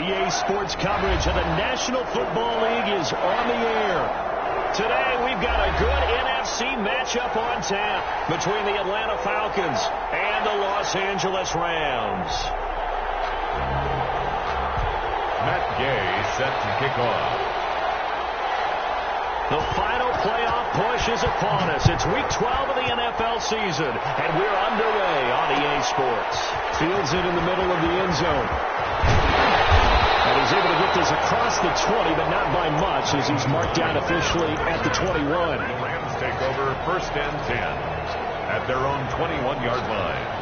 EA Sports coverage of the National Football League is on the air. Today, we've got a good NFC matchup on tap between the Atlanta Falcons and the Los Angeles Rams. Matt Gay set to kick off. The final playoff push is upon us. It's Week 12 of the NFL season, and we're underway on EA Sports. Fields it in the middle of the end zone. And he's able to get this across the 20, but not by much, as he's marked down officially at the 21. Rams take over first and 10 at their own 21-yard line.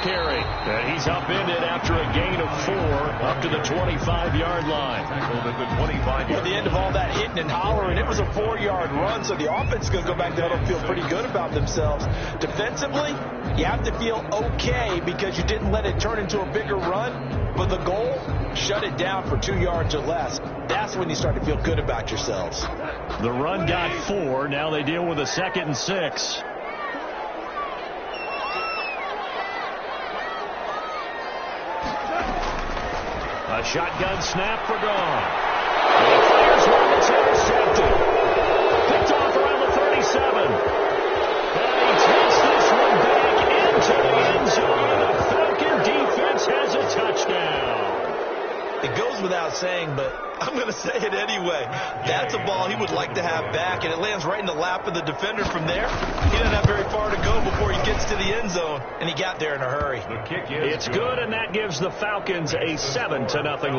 Carry. And he's upended after a gain of 4 up to the 25-yard line. At the end of all that hitting and hollering, it was a 4-yard run, so the offense is going to go back there and feel pretty good about themselves. Defensively, you have to feel okay because you didn't let it turn into a bigger run, but the goal, shut it down for 2 yards or less. That's when you start to feel good about yourselves. The run got 4. Now they deal with a 2nd and 6. A shotgun snap for Gone. He fires one that's intercepted. Picked off around the 37. And he takes this one back into the end zone. The Falcon defense has a touchdown. It goes without saying, but I'm going to say it anyway. That's a ball he would like to have back, and it lands right in the lap of the defender from there. He doesn't have very far to go before he gets to the end zone, and he got there in a hurry. The kick is it's good, and that gives the Falcons a 7-0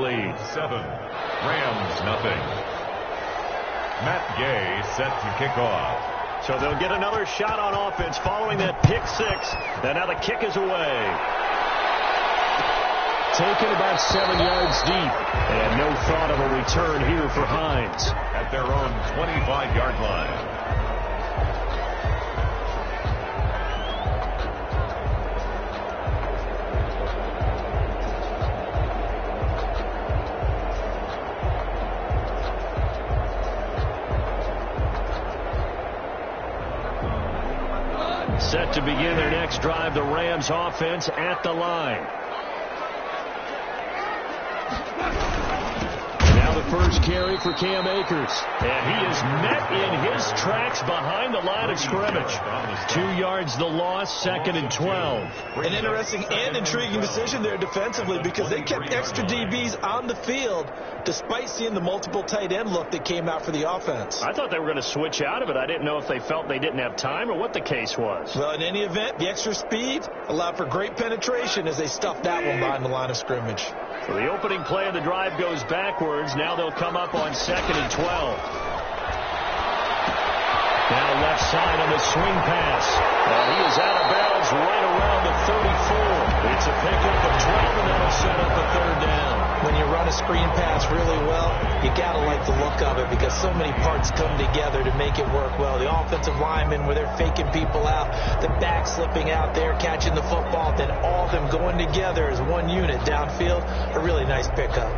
lead. 7. Rams nothing. Matt Gay set to kick off. So they'll get another shot on offense following that pick 6, and now the kick is away. Taken about 7 yards deep. And no thought of a return here for Hines. At their own 25-yard line. Set to begin their next drive, the Rams offense at the line. First carry for Cam Akers. And he is met in his tracks behind the line of scrimmage. 2 yards the loss, 2nd and 12. An interesting and intriguing decision there defensively because they kept extra DBs on the field despite seeing the multiple tight end look that came out for the offense. I thought they were going to switch out of it. I didn't know if they felt they didn't have time or what the case was. Well, in any event, the extra speed allowed for great penetration as they stuffed that one behind the line of scrimmage. So the opening play of the drive goes backwards. Now they'll come up on 2nd and 12. Now left side on the swing pass. And he is out of bounds right around the 34. It's a pickup of 12, and that'll set up a 3rd down. When you run a screen pass really well, you got to like the look of it because so many parts come together to make it work well. The offensive linemen, where they're faking people out, the back slipping out there, catching the football, then all of them going together as one unit downfield. A really nice pickup.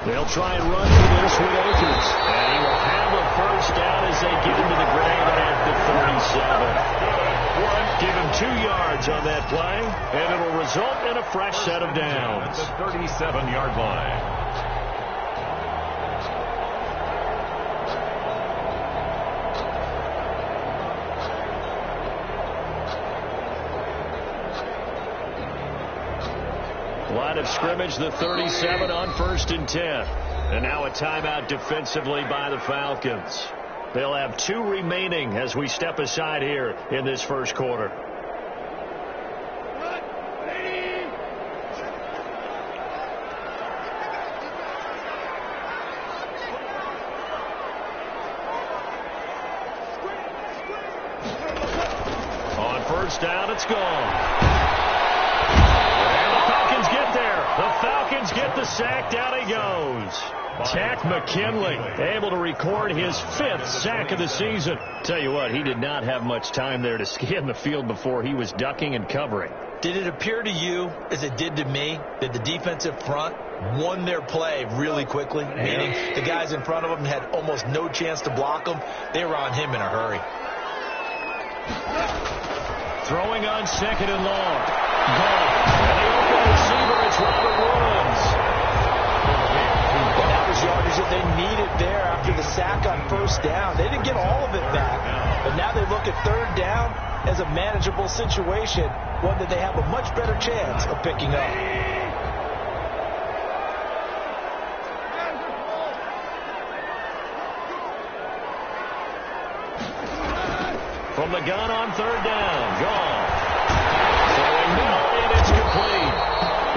They'll try and run for this with Akers. And he will have a first down as they get into the ground at the 37. Give him 2 yards on that play, and it'll result in a fresh set of downs. At the 37-yard line. Line of scrimmage, the 37 on 1st and 10. And now a timeout defensively by the Falcons. They'll have 2 remaining as we step aside here in this first quarter. On first down, it's gone. And the Falcons get there. The Falcons get the sack. Down he goes. Takk McKinley able to record his 5th sack of the season. Tell you what, he did not have much time there to scan the field before he was ducking and covering. Did it appear to you, as it did to me, that the defensive front won their play really quickly? Meaning the guys in front of them had almost no chance to block him. They were on him in a hurry. Throwing on 2nd and long. Gone. And the open receiver, it's Robert Woods. That was yardage that they needed there after the sack on first down. They didn't get all of it back, but now they look at 3rd down as a manageable situation, one that they have a much better chance of picking up. From the gun on 3rd down, gone. Throwing now, and it's complete.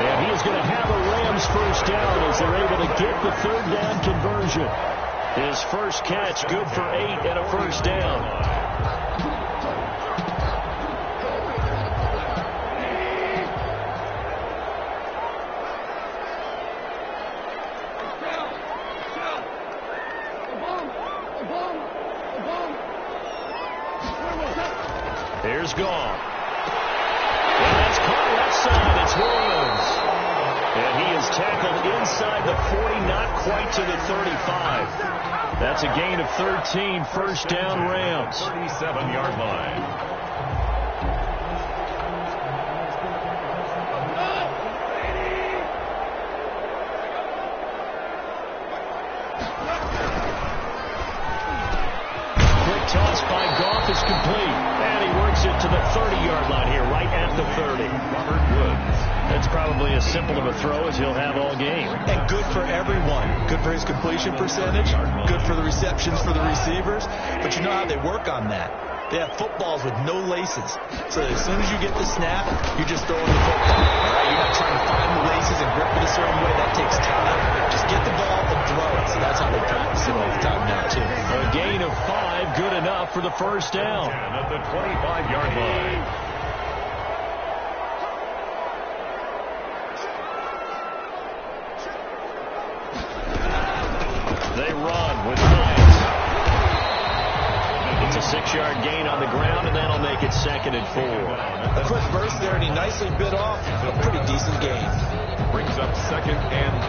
And he is going to have a Rams first down as they're able to get the 3rd down conversion. His first catch, good for 8 and a first down. Here's gone. And that's caught left side. It's Williams. And he is tackled inside the 40, not quite to the 35. That's a gain of 13, first down Rams. 37-yard line. Toss by Goff is complete. And he works it to the 30-yard line here, right at the 30. Robert Woods. That's probably as simple of a throw as he'll have all game. And good for everyone. Good for his completion percentage. Good for the receptions for the receivers. But you know how they work on that. They have footballs with no laces. So as soon as you get the snap, you're just throwing the football. All right? You're not trying to find the laces and grip it a certain way. That takes time. Just get the ball and throw it. So that's how they practice it all the time now, too. A gain of 5, good enough for the first down. At the 25-yard line. They run with Hines. It's a 6-yard gain on the ground, and that'll make it 2nd and 4. A quick burst there, and he nicely bit off a pretty decent gain. Brings up 2nd and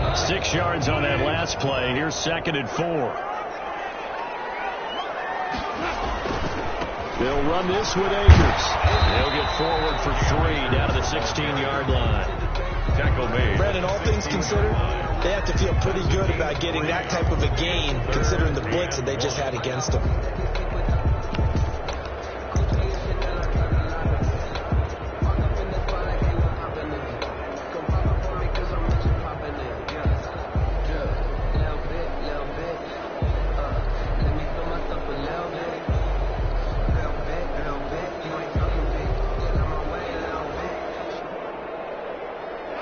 4. 6 yards on that last play. Here's 2nd and 4. They'll run this with Akers. They'll get forward for 3 down to the 16-yard line. Tackle made. Brandon, all things considered, they have to feel pretty good about getting that type of a gain, considering the blitz that they just had against them.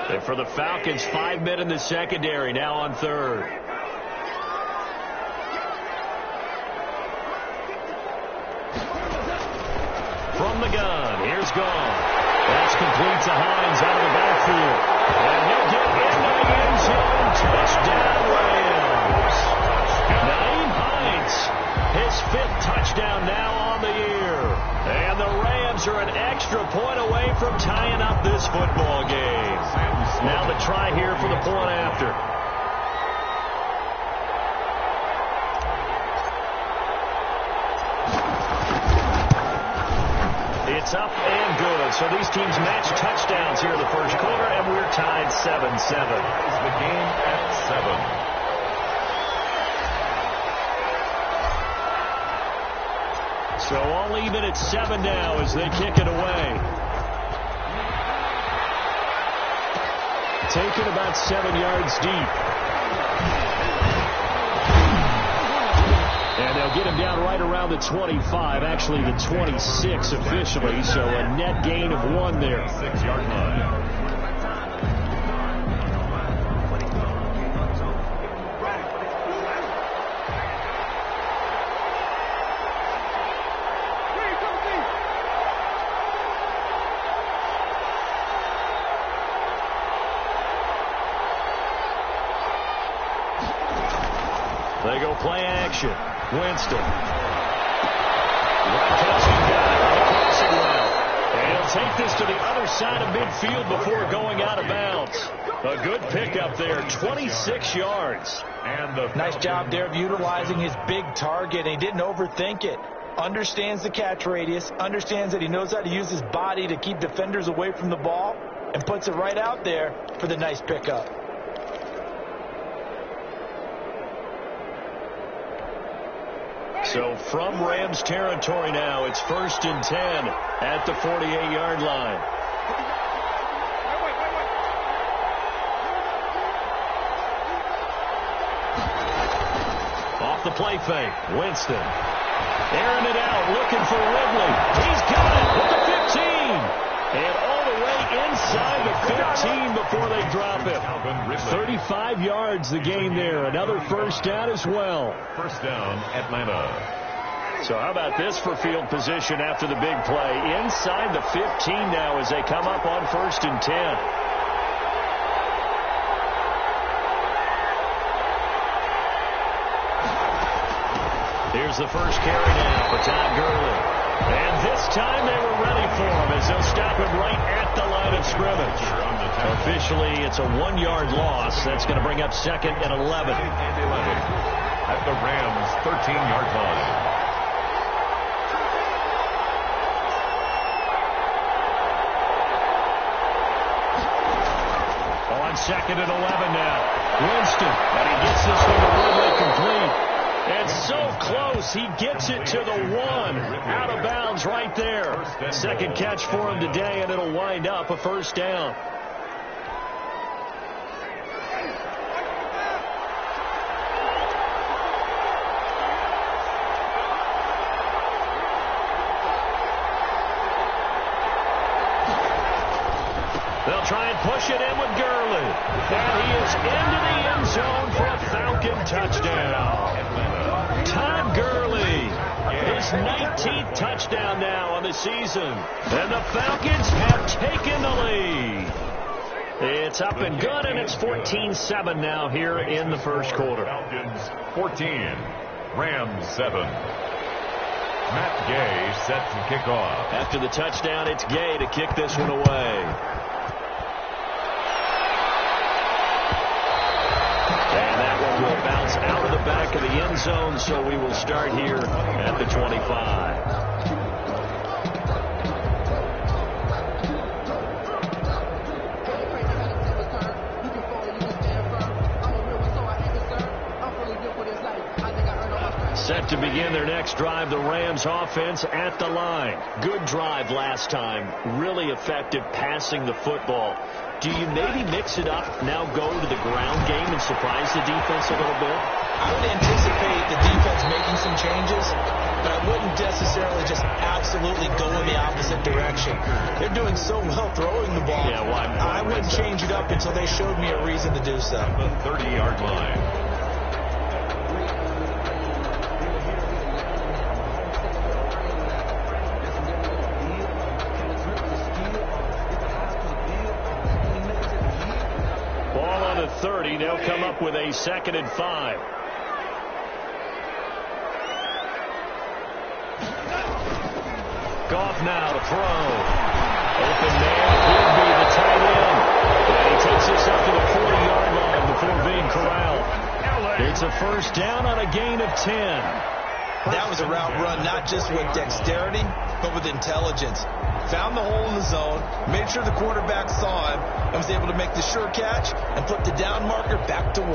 And for the Falcons, 5 men in the secondary, now on 3rd. From the gun, here's gone. That's complete to Hines out of the backfield. And he'll get into the end zone. Touchdown, Rams. Nyheim Hines, his 5th touchdown now on the year. And the Rams are an extra point away from tying up this football game. Now the try here for the point after. It's up and good. So these teams match touchdowns here in the first quarter, and we're tied 7-7. The game at 7. So all even at 7 now as they kick it away. Taken about 7 yards deep. And they'll get him down right around the 25, actually the 26 officially, so a net gain of 1 there. 6-yard line. play action. Winston. Gronkowski got it on the crossing route. And he'll take this to the other side of midfield before going out of bounds. A good pickup there, 26 yards. And the nice job there of utilizing his big target. And he didn't overthink it. Understands the catch radius, understands that he knows how to use his body to keep defenders away from the ball, and puts it right out there for the nice pickup. So from Rams territory now, it's 1st and 10 at the 48-yard line. Off the play fake, Winston. Airing it out, looking for Ridley. He's got it with the 15. And all the way inside the 15 before they drop it. 35 yards the gain there. Another first down as well. First down, Atlanta. So how about this for field position after the big play? Inside the 15 now as they come up on 1st and 10. Here's the first carry now for Todd Gurley. And this time they were ready for him as they'll stop him right at the line of scrimmage. Officially, it's a 1-yard loss. That's going to bring up 2nd and 11. At the Rams' 13-yard line. On 2nd and 11 now. Winston, and he gets this one to Ridley complete. And so close, he gets it to the 1. Out of bounds right there. Second catch for him today, and it'll wind up a first down. They'll try and push it in with Gurley. And he is into the end zone for a Falcon touchdown. Todd Gurley, his 19th touchdown now on the season. And the Falcons have taken the lead. It's up and good, and it's 14-7 now here in the first quarter. Falcons 14, Rams 7. Matt Gay set to kick off. After the touchdown, it's Gay to kick this one away. And that one will bounce out of the back of the end zone, so we will start here at the 25. Set to begin their next drive, the Rams offense at the line. Good drive last time. Really effective passing the football. Do you maybe mix it up, now go to the ground game and surprise the defense a little bit? I would anticipate the defense making some changes, but I wouldn't necessarily just absolutely go in the opposite direction. They're doing so well throwing the ball. Yeah, why? I wouldn't change it up until they showed me a reason to do so. The 30-yard line. Ball on the 30. They'll come up with a 2nd and 5. Goff now to throw. Open man, Higby, the tight end. And he takes this up to the 40-yard line before being corralled. It's a first down on a gain of 10. That was a route run not just with dexterity, but with intelligence. Found the hole in the zone, made sure the quarterback saw him, and was able to make the sure catch and put the down marker back to 1.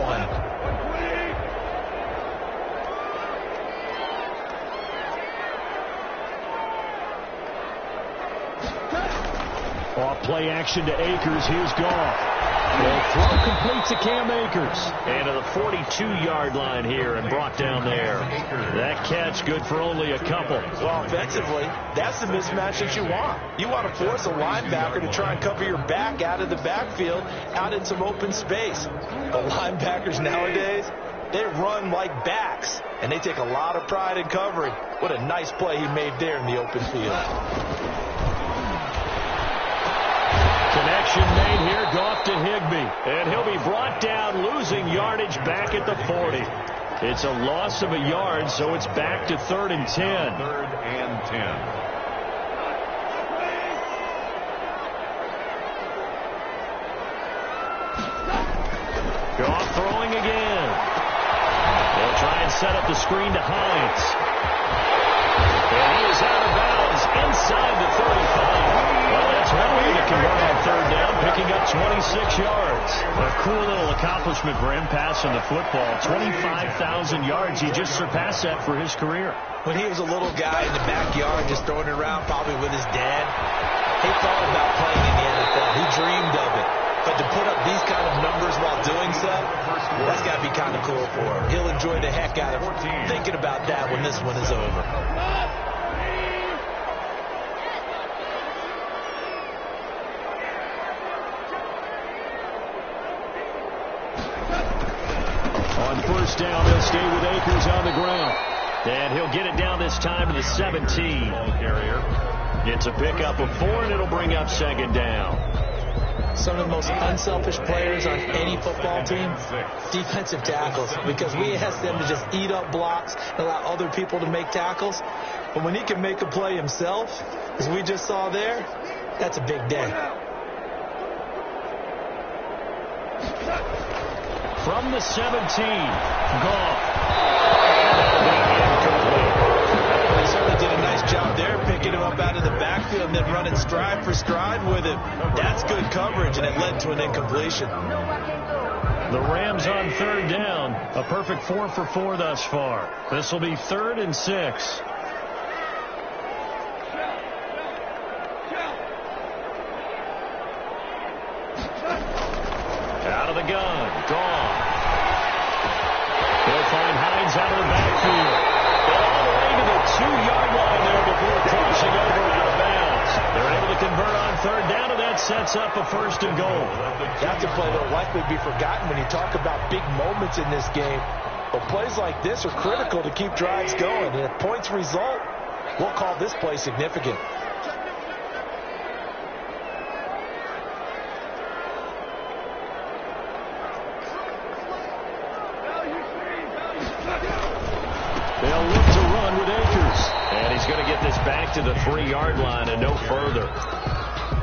Off play action to Akers. Here's Goff. The throw complete to Cam Akers. And to the 42-yard line here and brought down there. That catch good for only a couple. Well, offensively, that's the mismatch that you want. You want to force a linebacker to try and cover your back out of the backfield, out in some open space. The linebackers nowadays, they run like backs, and they take a lot of pride in covering. What a nice play he made there in the open field. Connection made here, Goff to Higby. And he'll be brought down, losing yardage back at the 40. It's a loss of a yard, so it's back to 3rd and 10. 3rd and 10. Goff throwing again. They'll try and set up the screen to Hines. And he is out of bounds inside the 35. Well, that's one way to convert on 3rd down, picking up 26 yards. A cool little accomplishment for him passing the football. 25,000 yards. He just surpassed that for his career. When he was a little guy in the backyard just throwing it around, probably with his dad, he thought about playing in the NFL. He dreamed of it. But to put up these kind of numbers while doing so, that's got to be kind of cool for him. He'll enjoy the heck out of thinking about that when this one is over. On 1st down, they'll stay with Akers on the ground. And he'll get it down this time to the 17. Ball carrier. It's a pickup of 4, and it'll bring up 2nd down. Some of the most unselfish players on any football team, defensive tackles, because we ask them to just eat up blocks and allow other people to make tackles. But when he can make a play himself, as we just saw there, that's a big day. From the 17, Goff. They certainly did a nice job there, picking him up out of the backfield and then running stride for stride with him. That's good coverage, and it led to an incompletion. The Rams on 3rd down. A perfect 4 for 4 thus far. This will be 3rd and 6. Out of the gun. Gone. They'll find Hines out of the backfield. All the way to the 2-yard line there before crossing over out of bounds. They're able to convert on 3rd down, and that sets up a 1st and goal. That's a play that will likely be forgotten when you talk about big moments in this game. But plays like this are critical to keep drives going. And if points result, we'll call this play significant. They'll look to run with Akers. And he's going to get this back to the 3-yard line and no further.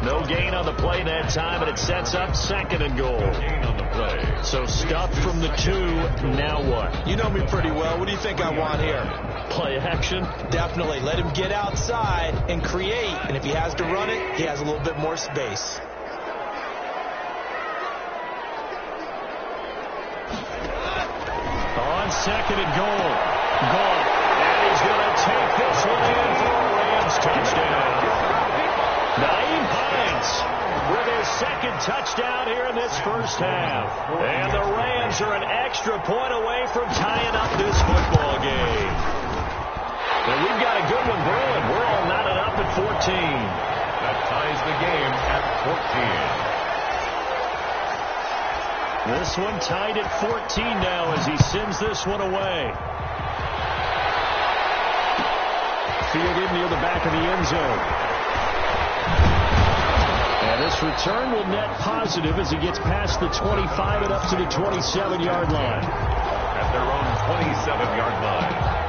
No gain on the play that time, and it sets up 2nd and goal. Gain on the play. So stuffed from the 2, now what? You know me pretty well. What do you think I want here? Play action? Definitely. Let him get outside and create. And if he has to run it, he has a little bit more space. On 2nd and goal. Goal. And he's going to take this one in for a Rams touchdown. Nyheim Hines with his 2nd touchdown here in this 1st half. And the Rams are an extra point away from tying up this football game. And we've got a good one brewing. We're all knotted up at 14. That ties the game at 14. This one tied at 14 now as he sends this one away. Fielded near the back of the end zone. And this return will net positive as he gets past the 25 and up to the 27-yard line. At their own 27-yard line.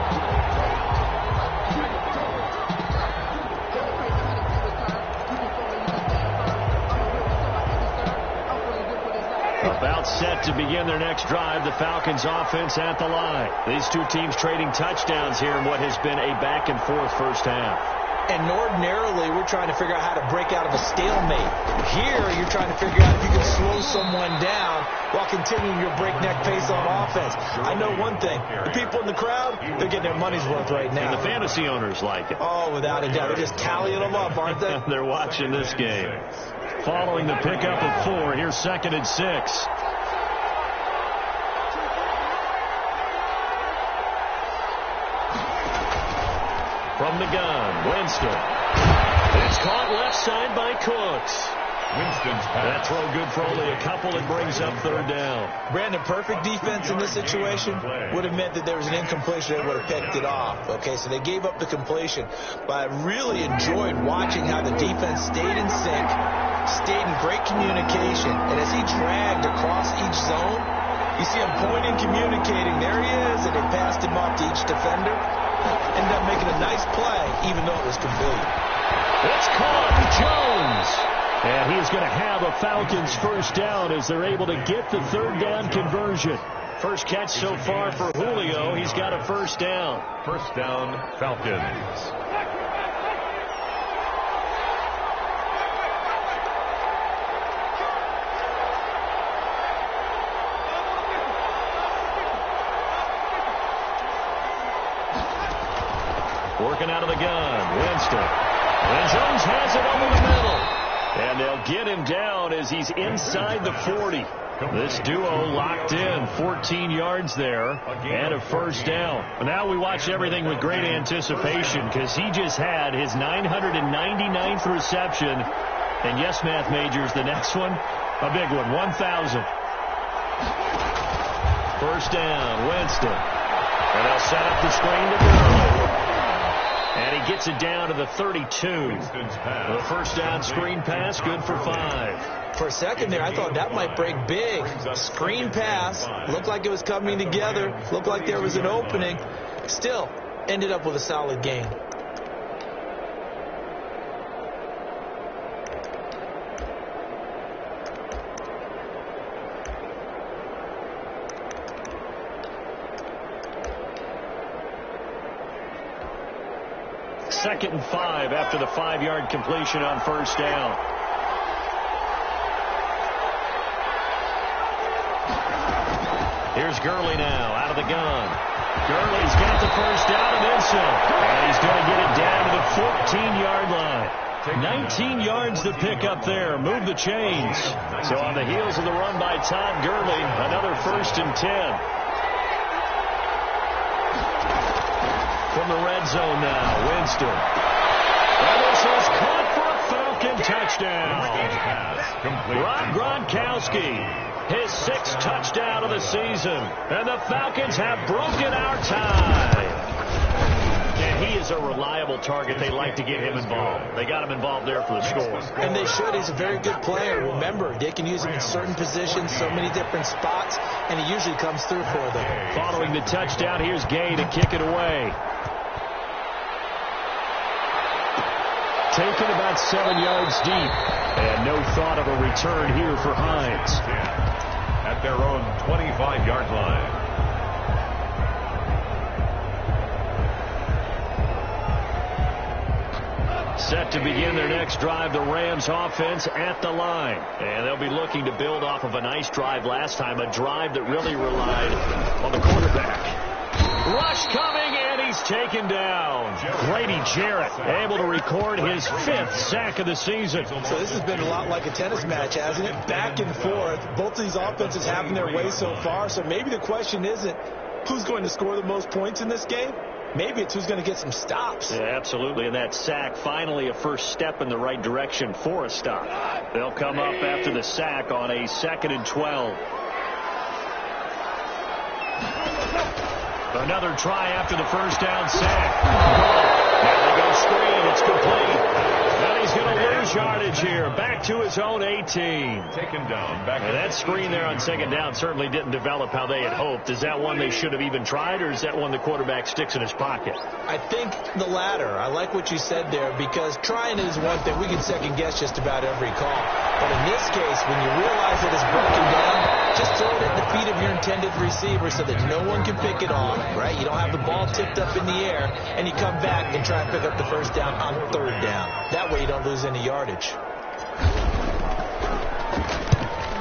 About set to begin their next drive, the Falcons offense at the line. These two teams trading touchdowns here in what has been a back-and-forth 1st half. And ordinarily, we're trying to figure out how to break out of a stalemate. Here, you're trying to figure out if you can slow someone down while continuing your breakneck pace on offense. I know one thing. The people in the crowd, they're getting their money's worth right now. And the fantasy owners like it. Oh, without a doubt. They're just tallying them up, aren't they? They're watching this game. Following the pickup of 4, here's 2nd and 6. From the gun, Winston. It's caught left side by Cooks. Winston's pass. That throw good for only a couple and brings up 3rd down. Brandon, perfect defense in this situation would have meant that there was an incompletion. They would have picked it off. Okay, so they gave up the completion. But I really enjoyed watching how the defense stayed in sync, stayed in great communication. And as he dragged across each zone, You see him pointing, communicating. There he is, and they passed him off to each defender. Ended up making a nice play, even though it was complete. It's caught. Jones. And he's going to have a Falcons first down as they're able to get the third down conversion. First catch so far for Julio. He's got a first down. First down, Falcons. Working out of the gun. Winston. And Jones has it over the middle. And they'll get him down as he's inside the 40. This duo locked in. 14 yards there and a first down. Now we watch everything with great anticipation because he just had his 999th reception. And yes, math majors, the next one, a big one, 1,000. First down, Winston. And they'll set up the screen to Gurley. And he gets it down to the 32. The first down screen pass, good for 5. For a second there, I thought that might break big. Screen pass. Looked like it was coming together. Looked like there was an opening. Still, ended up with a solid gain. Second and 5 after the 5-yard completion on first down. Here's Gurley now out of the gun. Gurley's got the first down and then some. And he's going to get it down to the 14-yard line. 19 yards to pick up there. Move the chains. So on the heels of the run by Todd Gurley, another first and 10. From the red zone now, Winston. And this is caught for a Falcon touchdown. Rob Gronkowski, his 6th touchdown of the season. And the Falcons have broken our tie. And he is a reliable target. They like to get him involved. They got him involved there for the score. And they should. He's a very good player. Remember, they can use him in certain positions, so many different spots, and he usually comes through for them. Following the touchdown, here's Gay to kick it away. Taken about 7 yards deep. And no thought of a return here for Hines. At their own 25-yard line. Set to begin their next drive, the Rams offense at the line. And they'll be looking to build off of a nice drive last time, a drive that really relied on the quarterback. Rush coming, and he's taken down. Grady Jarrett able to record his 5th sack of the season. So this has been a lot like a tennis match, hasn't it? Back and forth. Both of these offenses having their way so far. So maybe the question isn't who's going to score the most points in this game. Maybe it's who's going to get some stops. Yeah, absolutely. And that sack, finally a first step in the right direction for a stop. They'll come up after the sack on a 2nd and 12. Another try after the first down sack. Now they go screen. It's complete. And he's going to lose yardage here. Back to his own 18. Taken down. Back. And that screen there on 2nd down certainly didn't develop how they had hoped. Is that one they should have even tried, or is that one the quarterback sticks in his pocket? I think the latter. I like what you said there, because trying it is one thing. We can second guess just about every call. But in this case, when you realize it is broken down, just throw it at the feet of your intended receiver so that no one can pick it off, right? You don't have the ball tipped up in the air, and you come back and try and pick up the first down on 3rd down. That way you don't lose any yardage.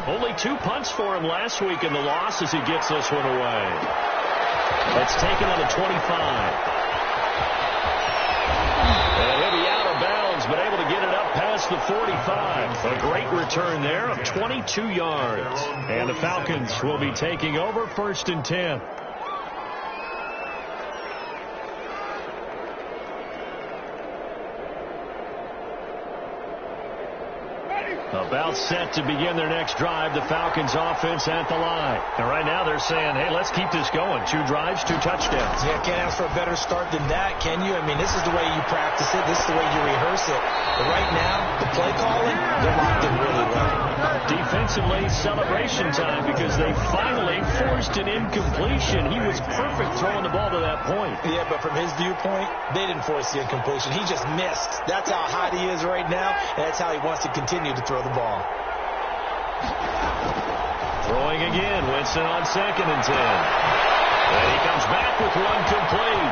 Only 2 punts for him last week in the loss as he gets this one away. It's taken on the 25. And he'll be out of bounds, but able to get it up past the 45. A great return there of 22 yards. And the Falcons will be taking over 1st and 10. About set to begin their next drive, the Falcons offense at the line. And right now they're saying, hey, let's keep this going. 2 drives, 2 touchdowns. Yeah, can't ask for a better start than that, can you? I mean, this is the way you practice it. This is the way you rehearse it. But right now, the play calling, they're locked in really well. Defensively, celebration time because they finally forced an incompletion. He was perfect throwing the ball to that point. Yeah, but from his viewpoint, they didn't force the incompletion. He just missed. That's how hot he is right now, and that's how he wants to continue to throw the ball. Throwing again, Winston on 2nd and 10. And he comes back with 1 complete.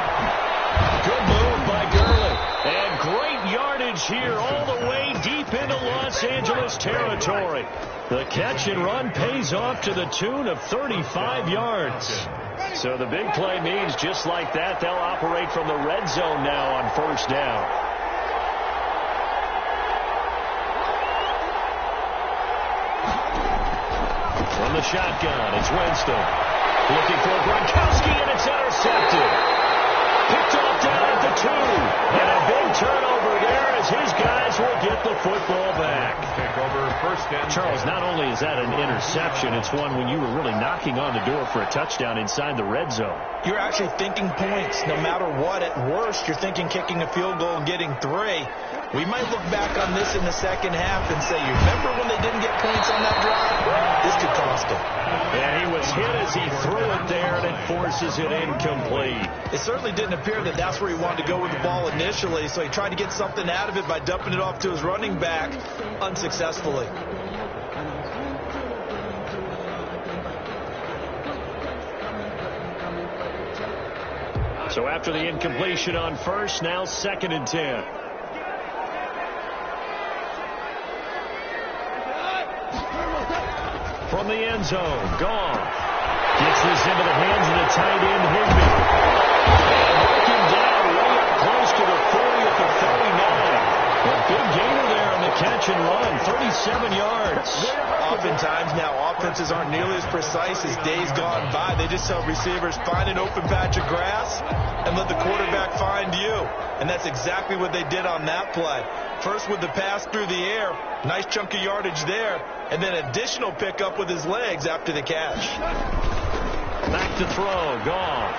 Good move by Gurley. And great yardage here all the way deep into Los Angeles territory. The catch and run pays off to the tune of 35 yards. So the big play means just like that, they'll operate from the red zone now on 1st down. From the shotgun, it's Winston. Looking for Gronkowski, and it's intercepted. Picked off down at the 2. And a big turnover there as his guys will get the football back. Take over 1st and Charles, not only is that an interception, it's one when you were really knocking on the door for a touchdown inside the red zone. You're actually thinking points. No matter what, at worst, you're thinking kicking a field goal and getting 3. We might look back on this in the second half and say, you remember when they didn't get points on that drive? This could cost them. And he was hit as he threw it there, and it forces it incomplete. It certainly didn't appear that that's where he wanted to go with the ball initially, so he tried to get something out of it by dumping it off to his running back unsuccessfully. So after the incompletion on 1st, now 2nd and 10. From the end zone, Goff gets this into the hands of the tight end, Higby. And mark him down way up close to the 40 at the 39. A big gainer there on the catch and run, 37 yards. Oftentimes now, offenses aren't nearly as precise as days gone by. They just tell receivers, find an open patch of grass and let the quarterback find you. And that's exactly what they did on that play. First with the pass through the air, nice chunk of yardage there, and then additional pickup with his legs after the catch. Back to throw, Goff.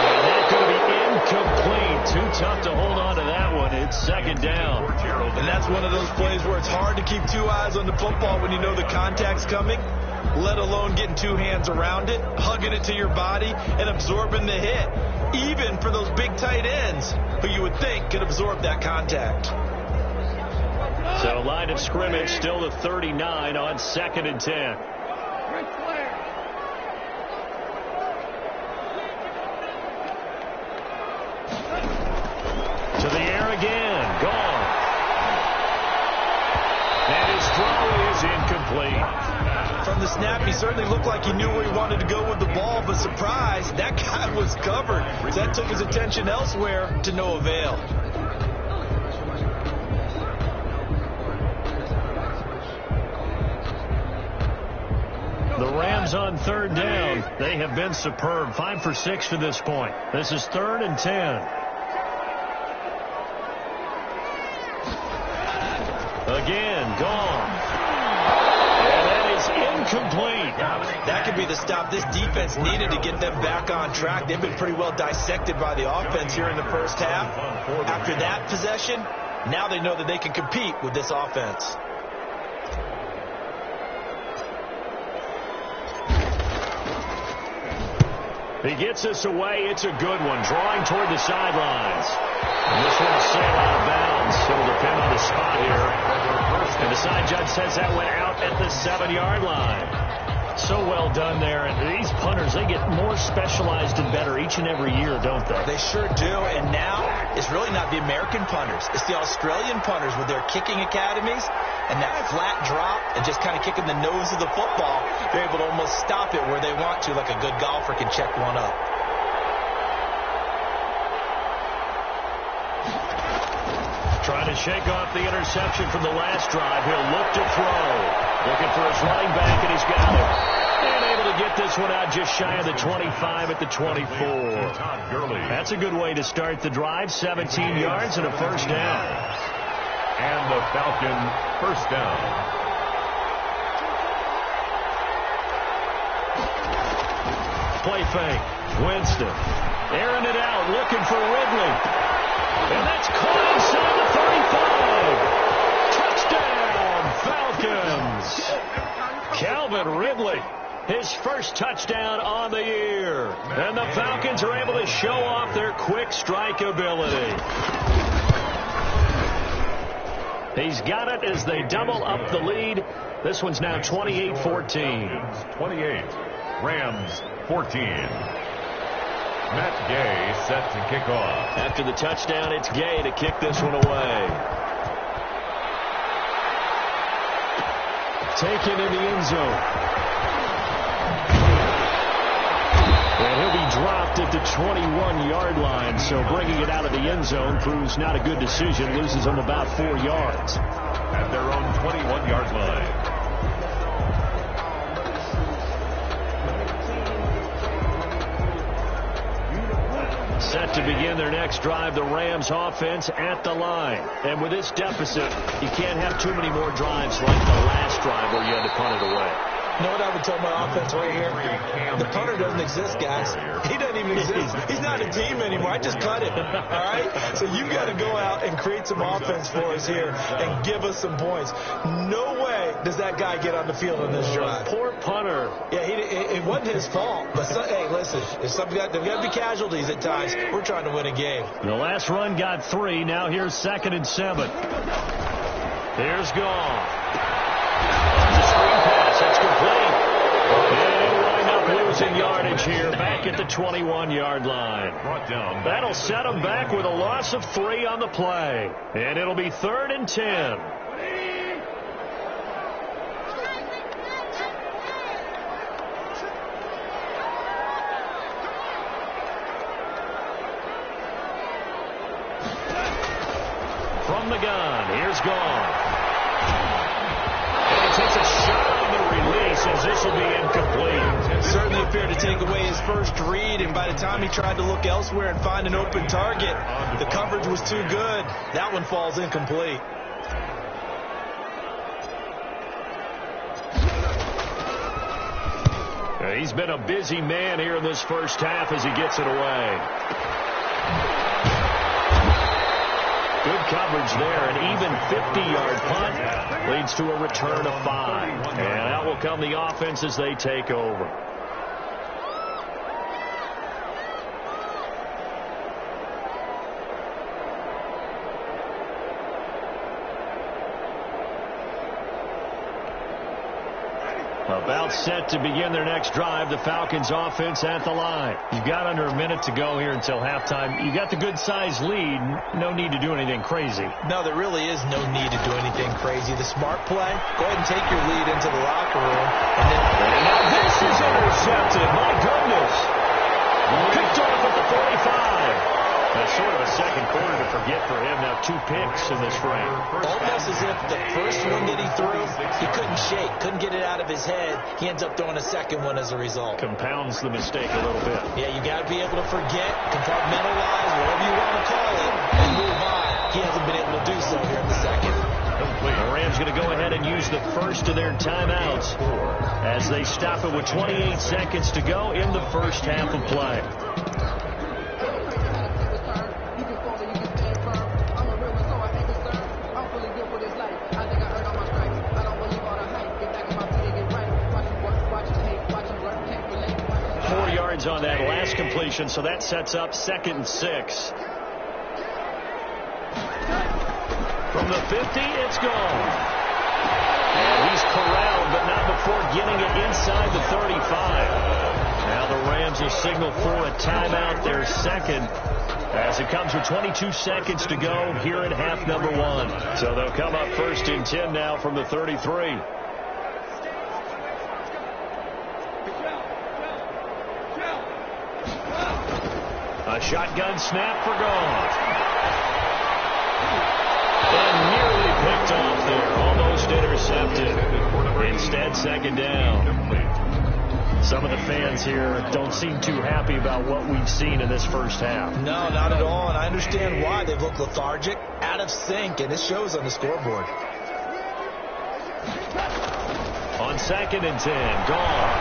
And that's going to be incomplete. Too tough to hold on to that one. It's 2nd down. And that's one of those plays where it's hard to keep 2 eyes on the football when you know the contact's coming, let alone getting 2 hands around it, hugging it to your body, and absorbing the hit. Even for those big tight ends who you would think could absorb that contact. So line of scrimmage still the 39 on 2nd and 10. To the air again. Gone. And his throw is incomplete. From the snap, he certainly looked like he knew where he wanted to go with the ball, but surprise, that guy was covered. So that took his attention elsewhere to no avail. The Rams on 3rd down. They have been superb. 5 for 6 to this point. This is 3rd and 10. Again, gone. And that is incomplete. That could be the stop this defense needed to get them back on track. They've been pretty well dissected by the offense here in the 1st half. After that possession, now they know that they can compete with this offense. He gets us away. It's a good one. Drawing toward the sidelines. And this one will sail out of bounds. It'll depend on the spot here. And the side judge says that went out at the 7-yard line. So well done there. And these punters, they get more specialized and better each and every year, don't they? They sure do. And now it's really not the American punters. It's the Australian punters with their kicking academies and that flat drop and just kind of kicking the nose of the football. They're able to almost stop it where they want to, like a good golfer can check one up. Trying to shake off the interception from the last drive. He'll look to throw. Looking for his running back, and he's got it. And able to get this one out just shy of the 25 at the 24. That's a good way to start the drive. 17 yards and a 1st down. And the Falcon first down. Play fake. Winston. Airing it out. Looking for Ridley. And that's caught inside the 35. Touchdown, Falcons. Calvin Ridley. His first touchdown on the year. And the Falcons are able to show off their quick strike ability. He's got it as they double up the lead. This one's now 28-14. 28. Rams 14. Matt Gay set to kick off. After the touchdown, it's Gay to kick this one away. Taken in the end zone. And he'll be dropped at the 21-yard line, so bringing it out of the end zone proves not a good decision. Loses him about 4 yards. At their own 21-yard line. Set to begin their next drive, the Rams offense at the line. And with this deficit, you can't have too many more drives like the last drive where you had to punt it away. You know what I would tell my offense right here? The punter doesn't exist, guys. He doesn't even exist. He's not a team anymore. I just cut him. All right? So you got to go out and create some offense for us here and give us some points. No way does that guy get on the field on this drive. Poor punter. Yeah, it wasn't his fault. But hey, listen, there's got to be casualties at times. We're trying to win a game. The last run got 3. Now here's 2nd and 7. Here's Goff. That's complete. And he'll wind up losing yardage here back at the 21-yard line. That'll set him back with a loss of 3 on the play. And it'll be 3rd and 10. From the gun, here's Goff. Takes a shot on the release as this will be incomplete. Certainly appeared to take away his first read, and by the time he tried to look elsewhere and find an open target, the coverage was too good. That one falls incomplete. He's been a busy man here in this first half as he gets it away. Good coverage there. An even 50-yard punt leads to a return of 5. And out will come the offense as they take over. About set to begin their next drive, the Falcons offense at the line. You've got under a minute to go here until halftime. You got the good-sized lead. No need to do anything crazy. No, there really is no need to do anything crazy. The smart play, go ahead and take your lead into the locker room. And now this is intercepted. My goodness. Picked off at the 45. That's sort of a second quarter to forget for him. Now 2 picks in this frame. Almost as if the first one that he threw, he couldn't shake, couldn't get it out of his head. He ends up throwing a second one as a result. Compounds the mistake a little bit. Yeah, you got to be able to forget, compartmentalize, whatever you want to call it, and move on. He hasn't been able to do so here in the second. The Rams going to go ahead and use the first of their timeouts as they stop it with 28 seconds to go in the first half of play. On that last completion, so that sets up 2nd and 6. From the 50, it's gone. And he's corralled, but not before getting it inside the 35. Now the Rams will signal for a timeout, their second, as it comes with 22 seconds to go here in half number 1. So they'll come up 1st and 10 now from the 33. A shotgun snap for Goff. And nearly picked off there. Almost intercepted. Instead, 2nd down. Some of the fans here don't seem too happy about what we've seen in this first half. No, not at all, and I understand why. They've looked lethargic, out of sync, and it shows on the scoreboard. On 2nd and 10, gone.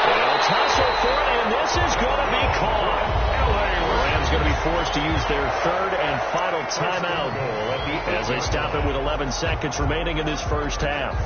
They'll tussle for it, and this is going to be caught. The Rams going to be forced to use their 3rd and final timeout as they stop it with 11 seconds remaining in this first half.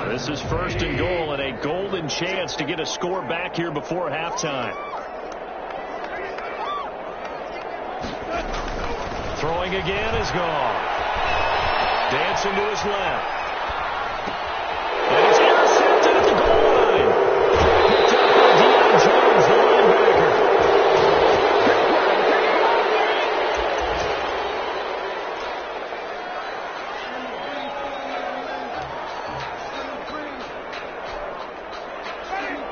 This is 1st and goal and a golden chance to get a score back here before halftime. Throwing again is gone. Dancing to his left. And it's intercepted at the goal line. Picked up by Deion Jones, the linebacker.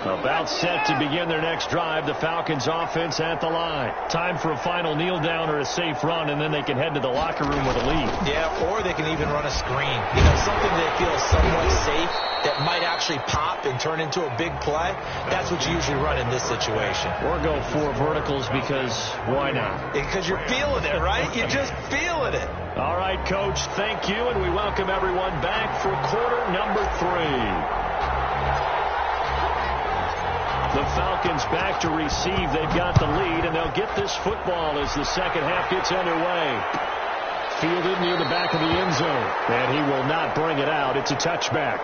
About set to begin their next drive. The Falcons offense at the line. Time for a final kneel down or a safe run, and then they can head to the locker room with a lead. Yeah, or they can even run a screen. You know, something they feel is somewhat safe that might actually pop and turn into a big play. That's what you usually run in this situation. Or go 4 verticals because why not? Because you're feeling it, right? You're just feeling it. All right, Coach, thank you, and we welcome everyone back for quarter number 3. The Falcons back to receive. They've got the lead, and they'll get this football as the second half gets underway. Fielded near the back of the end zone, and he will not bring it out. It's a touchback.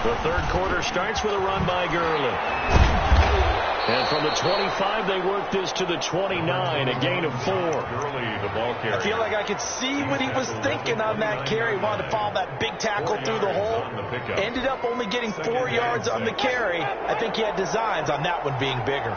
The third quarter starts with a run by Gurley. And from the 25, they work this to the 29, a gain of 4. Gurley, the ball carrier. I feel like I could see what he was thinking on that carry. He wanted to follow that big tackle through the hole. Ended up only getting 4 yards on the carry. I think he had designs on that one being bigger.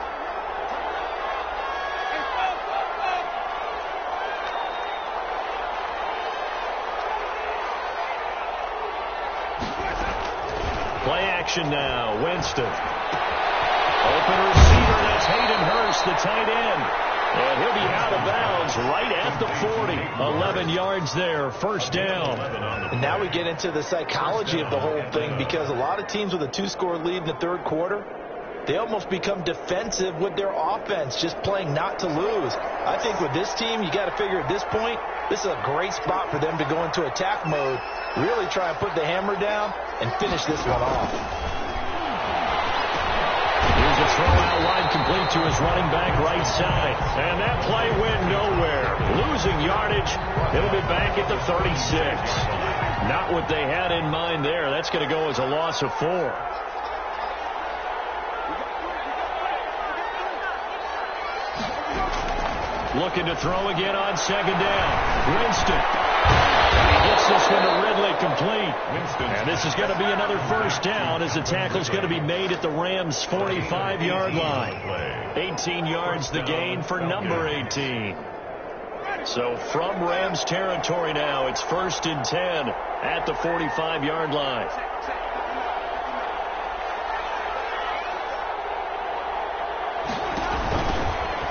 Play action now. Winston. Open receiver, that's Hayden Hurst, the tight end. And he'll be out of bounds right at the 40. 11 yards there, first down. And now we get into the psychology of the whole thing, because a lot of teams with a 2-score lead in the third quarter, they almost become defensive with their offense, just playing not to lose. I think with this team, you got to figure at this point, this is a great spot for them to go into attack mode, really try and put the hammer down and finish this one off. Here's a throw out wide, complete to his running back right side. And that play went nowhere. Losing yardage. It'll be back at the 36. Not what they had in mind there. That's going to go as a loss of 4. Looking to throw again on second down. Winston. He gets this one to Ridley, complete. And this is going to be another first down as the tackle's going to be made at the Rams' 45-yard line. 18 yards the gain for number 18. So from Rams territory now, it's 1st and 10 at the 45-yard line.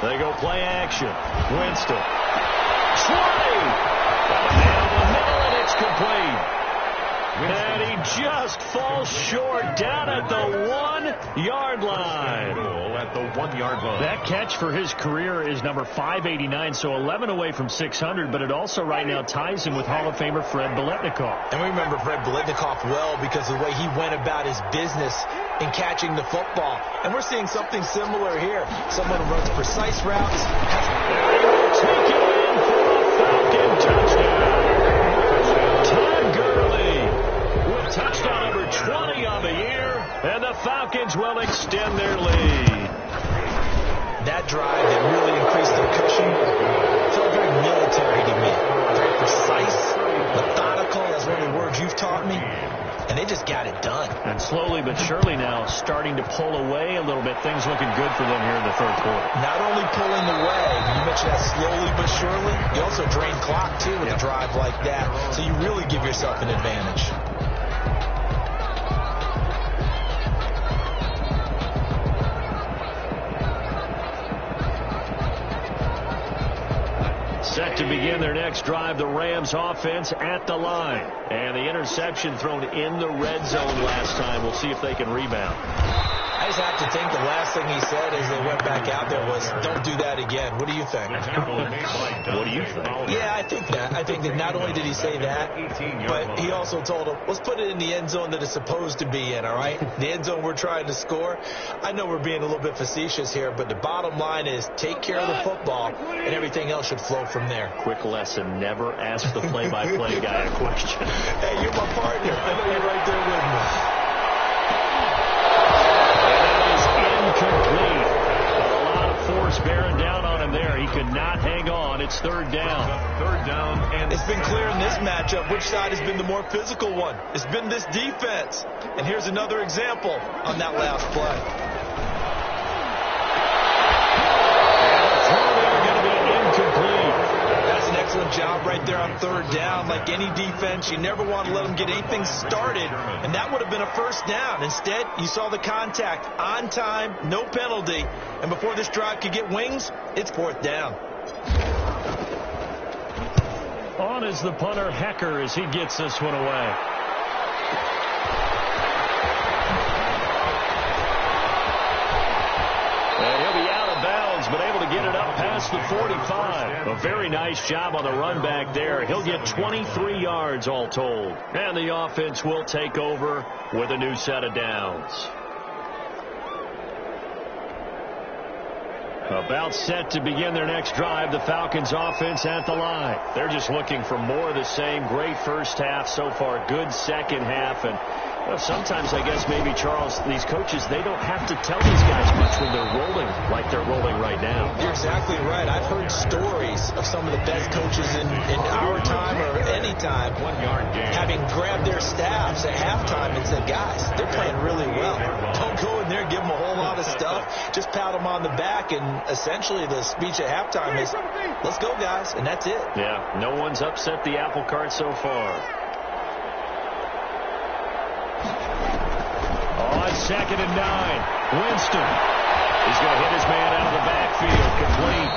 They go play action. Winston. 20. Down the middle, and it's complete. And he just falls short down at the 1-yard line. At the 1-yard line. That catch for his career is number 589, so 11 away from 600, but it also right now ties him with Hall of Famer Fred Biletnikoff. And we remember Fred Biletnikoff well because of the way he went about his business in catching the football. And we're seeing something similar here. Someone who runs precise routes. They will take it in for a Falcon touchdown. Todd Gurley with touchdown number 20 on the year, and the Falcons will extend their lead. That drive that really increased their cushion felt very commentary to me. Very precise, methodical. That's one of the words you've taught me. And they just got it done. And slowly but surely now starting to pull away a little bit. Things looking good for them here in the third quarter. Not only pulling away, you mentioned that slowly but surely. You also drain clock, too, with a drive like that. So you really give yourself an advantage. Set to begin their next drive, the Rams offense at the line. And the interception thrown in the red zone last time. We'll see if they can rebound. I just have to think the last thing he said as they went back out there was, don't do that again. What do you think? What do you think? Yeah, I think that. I think that not only did he say that, but he also told them, let's put it in the end zone that it's supposed to be in, all right? The end zone we're trying to score. I know we're being a little bit facetious here, but the bottom line is take care of the football, and everything else should flow from there. Quick lesson, never ask the play-by-play guy a question. Hey, you're my partner. I know you're right there with me. Incomplete. A lot of force bearing down on him there. He could not hang on. It's third down. Third down, and it's been clear in this matchup which side has been the more physical one. It's been this defense. And here's another example on that last play. Excellent job right there on third down. Like any defense, you never want to let them get anything started, and that would have been a first down. Instead, you saw the contact on time, no penalty, and before this drive could get wings, it's fourth down. On is the punter, Hecker, as he gets this one away. And he'll be out of bounds, but able to get it up past the 45. A very nice job on the run back there. He'll get 23 yards all told. And the offense will take over with a new set of downs. About set to begin their next drive, the Falcons offense at the line. They're just looking for more of the same. Great first half so far, good second half, and sometimes, I guess, maybe, Charles, these coaches, they don't have to tell these guys much when they're rolling like they're rolling right now. You're exactly right. I've heard stories of some of the best coaches in our time or any time having grabbed their staffs at halftime and said, guys, they're playing really well. Don't go in there and give them a whole lot of stuff. Just pat them on the back, and essentially the speech at halftime is, let's go, guys, and that's it. Yeah, no one's upset the apple cart so far. On 2nd and 9, Winston. He's going to hit his man out of the backfield, complete.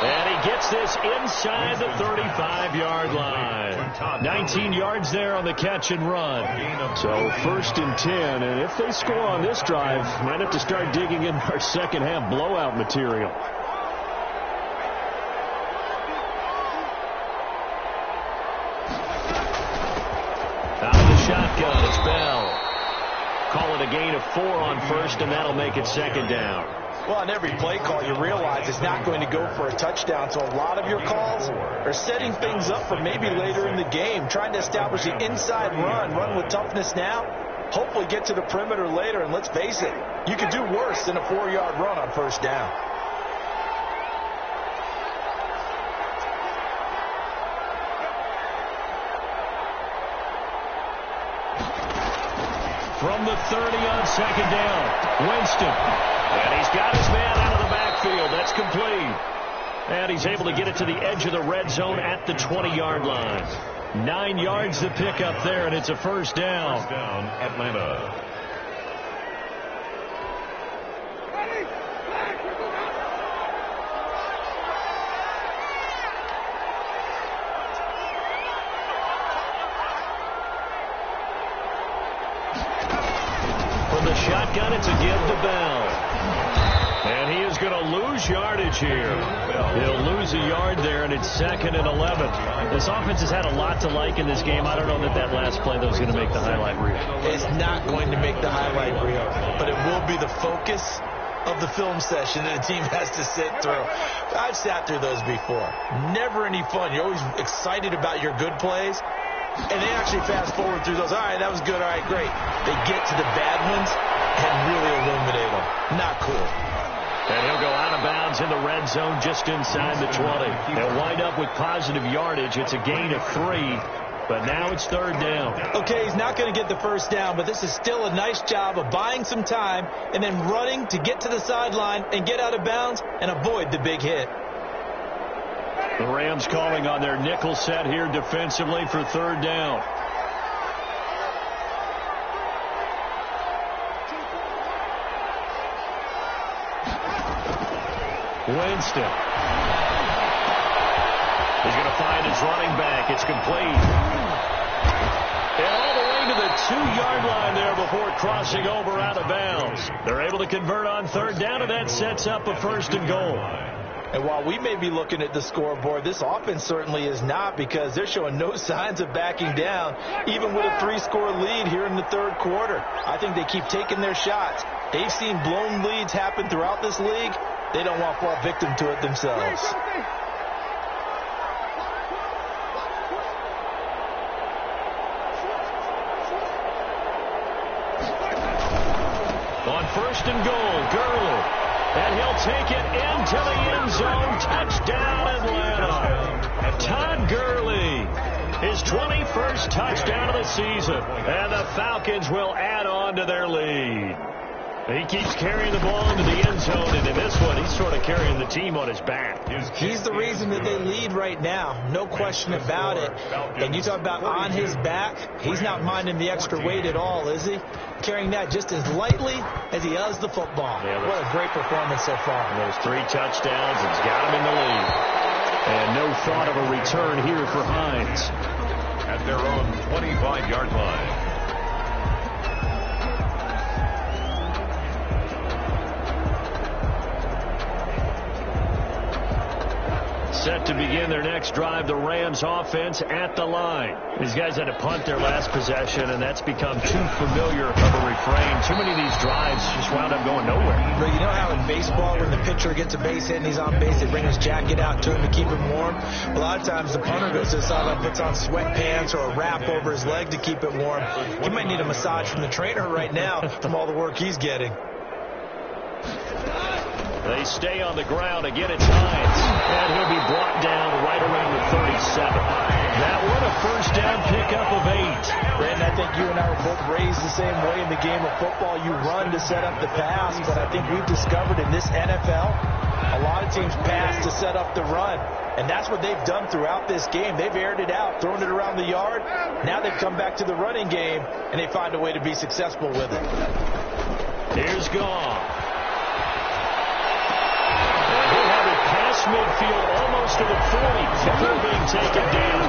And he gets this inside the 35-yard line. 19 yards there on the catch and run. So 1st and 10, and if they score on this drive, might have to start digging in our second half blowout material. Out of the shotgun, it's Bell. Call it a gain of 4 on 1st, and that'll make it 2nd down. Well, on every play call, you realize it's not going to go for a touchdown. So a lot of your calls are setting things up for maybe later in the game, trying to establish the inside run with toughness now, hopefully get to the perimeter later. And let's face it, you could do worse than a 4-yard run on 1st down. From the 30 on 2nd down, Winston. And he's got his man out of the backfield. That's complete. And he's able to get it to the edge of the red zone at the 20-yard line. 9 yards to pick up there, and it's a 1st down. First down, Atlanta. From the shotgun, it's a give to Bell. And he is going to lose yardage here. He'll lose a yard there, and it's 2nd and 11. This offense has had a lot to like in this game. I don't know that last play, though, is going to make the highlight reel. It's not going to make the highlight reel, but it will be the focus of the film session that a team has to sit through. I've sat through those before. Never any fun. You're always excited about your good plays, and they actually fast forward through those. All right, that was good. All right, great. They get to the bad ones and really illuminate them. Not cool. And he'll go out of bounds in the red zone just inside the 20. They'll wind up with positive yardage. It's a gain of 3. But now it's third down. Okay, he's not going to get the first down, but this is still a nice job of buying some time and then running to get to the sideline and get out of bounds and avoid the big hit. The Rams calling on their nickel set here defensively for third down. Winston. He's going to find his running back. It's complete. And all the way to the 2-yard line there before crossing over out of bounds. They're able to convert on third down, and that sets up a first and goal. And while we may be looking at the scoreboard, this offense certainly is not, because they're showing no signs of backing down, even with a 3-score lead here in the third quarter. I think they keep taking their shots. They've seen blown leads happen throughout this league. They don't want to fall victim to it themselves. On first and goal, Gurley. And he'll take it into the end zone. Touchdown, Atlanta. Todd Gurley, his 21st touchdown of the season. And the Falcons will add on to their lead. He keeps carrying the ball into the end zone, and in this one, he's sort of carrying the team on his back. He's the reason that they lead right now, no question about it. And you talk about on his back, he's not minding the extra weight at all, is he? Carrying that just as lightly as he does the football. Yeah, what a great performance so far. Those 3 touchdowns, it's got him in the lead. And no thought of a return here for Hines. At their own 25-yard line. Set to begin their next drive, the Rams offense at the line. These guys had to punt their last possession, and that's become too familiar of a refrain. Too many of these drives just wound up going nowhere. But you know how in baseball, when the pitcher gets a base hit and he's on base, they bring his jacket out to him to keep him warm? A lot of times the punter goes to the sideline, puts on sweatpants or a wrap over his leg to keep it warm. He might need a massage from the trainer right now from all the work he's getting. They stay on the ground. Again, it's Hines. And he'll be brought down right around the 37. That one a first down pickup of 8. Brandon, I think you and I were both raised the same way in the game of football. You run to set up the pass, but I think we've discovered in this NFL, a lot of teams pass to set up the run. And that's what they've done throughout this game. They've aired it out, thrown it around the yard. Now they've come back to the running game, and they find a way to be successful with it. Here's Goff. Midfield almost to the 40 before being taken down.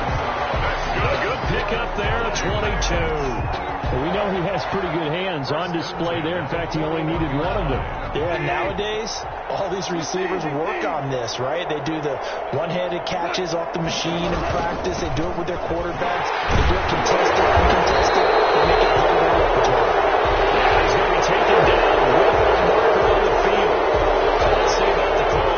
A good pickup there at 22. Well, we know he has pretty good hands on display there. In fact, he only needed one of them. Yeah, nowadays, all these receivers work on this, right? They do the one-handed catches off the machine in practice. They do it with their quarterbacks. They do it contested, uncontested. They make it part of their repertoire. Yeah, he's going to be taken down with a marker on the field. So let's see about the call.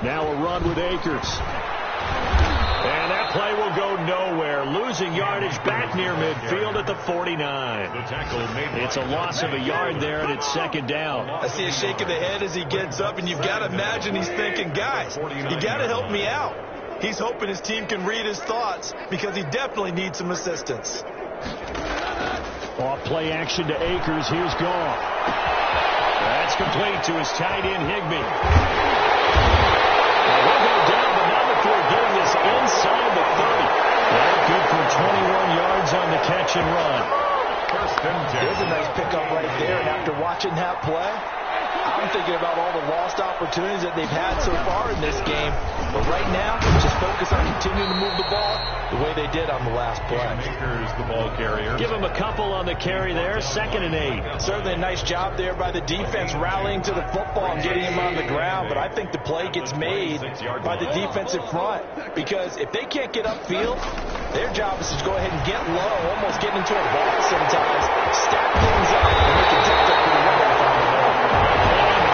Now a run with Akers. And that play will go nowhere. Losing yardage back near midfield at the 49. It's a loss of a yard there, and it's second down. I see a shake of the head as he gets up, and you've got to imagine he's thinking, guys, you got to help me out. He's hoping his team can read his thoughts because he definitely needs some assistance. Off play action to Akers. Here's Goff. That's complete to his tight end, Higbee. We'll go down, but not before getting this inside the 30. That's good for 21 yards on the catch and run. There's a nice pickup right there, and after watching that play, I'm thinking about all the lost opportunities that they've had so far in this game. But right now, just focus on continuing to move the ball the way they did on the last play. Makers, the ball carrier. Give him a couple on the carry there. 2nd and 8. Certainly a nice job there by the defense rallying to the football and getting him on the ground. But I think the play gets made by the defensive front. Because if they can't get upfield, their job is to go ahead and get low, almost get into a box sometimes, stack things up, and make it difficult for the running back.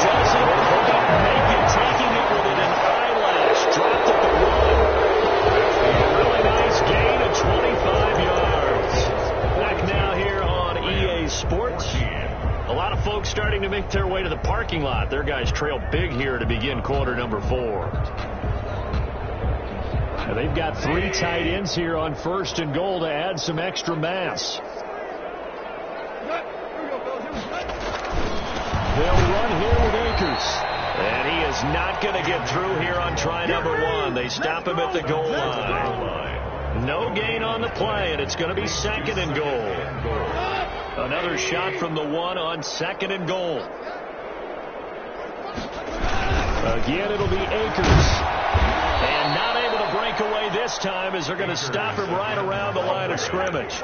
Doesn't make it, taking it with an sports. A lot of folks starting to make their way to the parking lot. Their guys trail big here to begin quarter number 4. And they've got 3 tight ends here on 1st and goal to add some extra mass. They'll run here with Akers. And he is not going to get through here on try number 1. They stop him at the goal line. No gain on the play, and it's going to be 2nd and goal. Another shot from the 1 on 2nd and goal. Again, it'll be Akers. And not able to break away this time as they're going to stop him right around the line of scrimmage.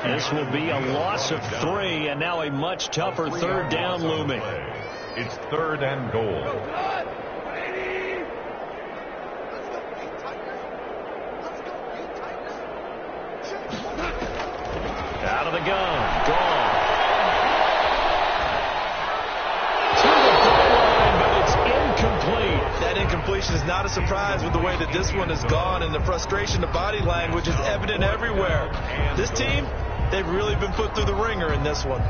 This will be a loss of 3, and now a much tougher 3rd down looming. It's 3rd and goal. Out of the gun. Gone. To the goal line, but it's incomplete. That incompletion is not a surprise with the way that this one has gone, and the frustration, the body language is evident everywhere. This team, they've really been put through the ringer in this one.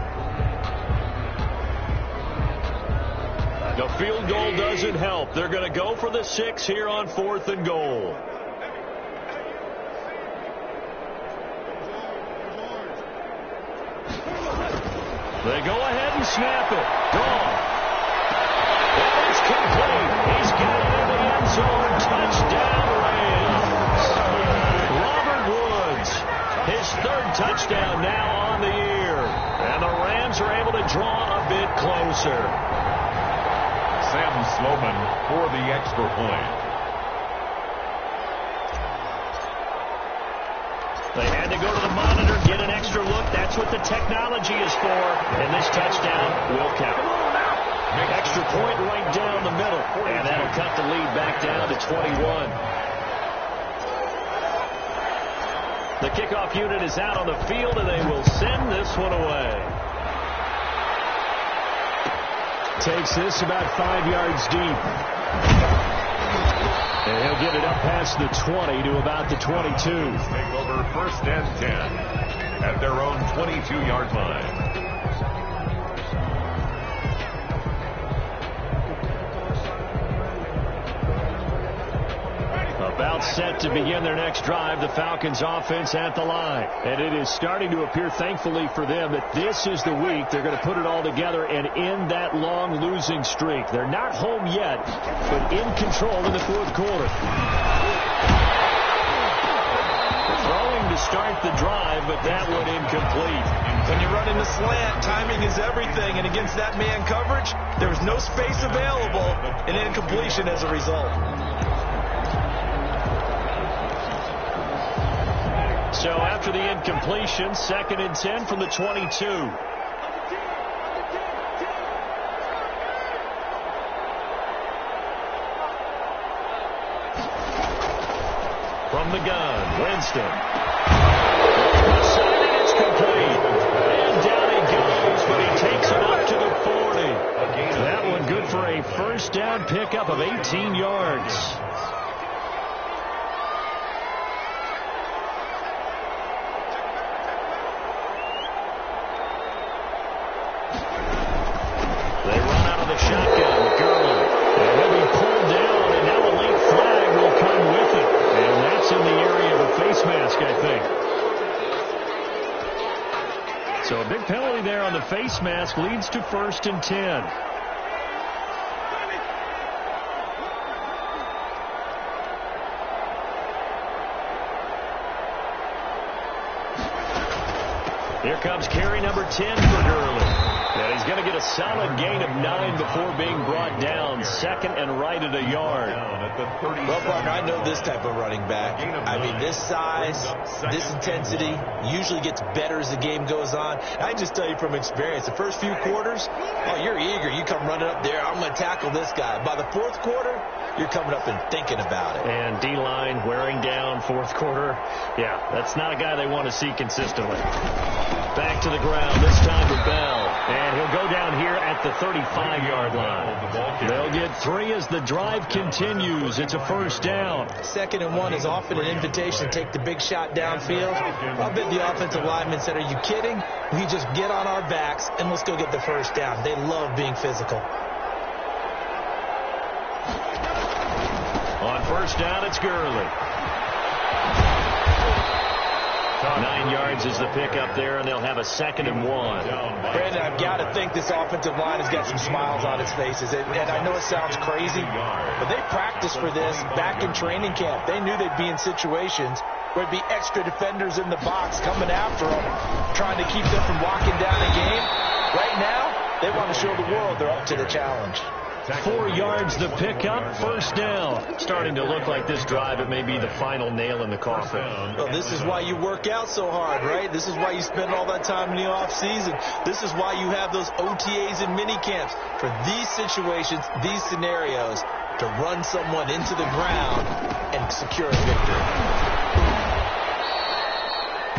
The field goal doesn't help. They're going to go for the 6 here on 4th and goal. They go ahead and snap it. Gone. That is complete. He's got it in the end zone. Touchdown, Rams. Robert Woods, his 3rd touchdown now on the year. And the Rams are able to draw a bit closer. Sam Sloman for the extra point. They had to go to the monitor, get an extra look. That's what the technology is for. And this touchdown will count. Extra point right down the middle. And that'll cut the lead back down to 21. The kickoff unit is out on the field, and they will send this one away. Takes this about 5 yards deep. And he'll get it up past the 20 to about the 22. Take over 1st and 10 at their own 22-yard line. About set to begin their next drive, the Falcons offense at the line. And it is starting to appear, thankfully for them, that this is the week they're going to put it all together and end that long losing streak. They're not home yet, but in control in the 4th quarter. Throwing to start the drive, but that one incomplete. When you're running the slant, timing is everything, and against that man coverage, there was no space available, and incompletion as a result. So after the incompletion, 2nd and 10 from the 22. From the gun, Winston. It's complete. And down he goes, but he takes it up to the 40. That one good for a 1st down pickup of 18 yards. Shotgun, Gurley. And he'll be pulled down, and now a late flag will come with it. And that's in the area of a face mask, I think. So a big penalty there on the face mask leads to 1st and 10. Here comes carry number 10 for Gurley. And he's going to get a solid gain of 9 before being brought down. 2nd and right at a yard. Well, Parker, I know this type of running back. I mean, this size, this intensity usually gets better as the game goes on. I just tell you from experience, the first few quarters, oh, you're eager. You come running up there, I'm going to tackle this guy. By the 4th quarter, you're coming up and thinking about it. And D-line wearing down 4th quarter. Yeah, that's not a guy they want to see consistently. Back to the ground, this time to Bell. And he'll go down here at the 35-yard line. They'll get 3 as the drive continues. It's a first down. 2nd and 1 is often an invitation to take the big shot downfield. I bet the offensive linemen said, are you kidding? We just get on our backs and let's go get the first down. They love being physical. On first down, it's Gurley. 9 yards is the pickup there, and they'll have a 2nd and 1. Brandon, I've got to think this offensive line has got some smiles on its faces. And I know it sounds crazy, but they practiced for this back in training camp. They knew they'd be in situations where there'd be extra defenders in the box coming after them, trying to keep them from walking down a game. Right now, they want to show the world they're up to the challenge. 4 yards the pickup, first down. Starting to look like this drive, it may be the final nail in the coffin. Well, this is why you work out so hard, right? This is why you spend all that time in the offseason. This is why you have those OTAs and mini camps. For these situations, these scenarios, to run someone into the ground and secure a victory.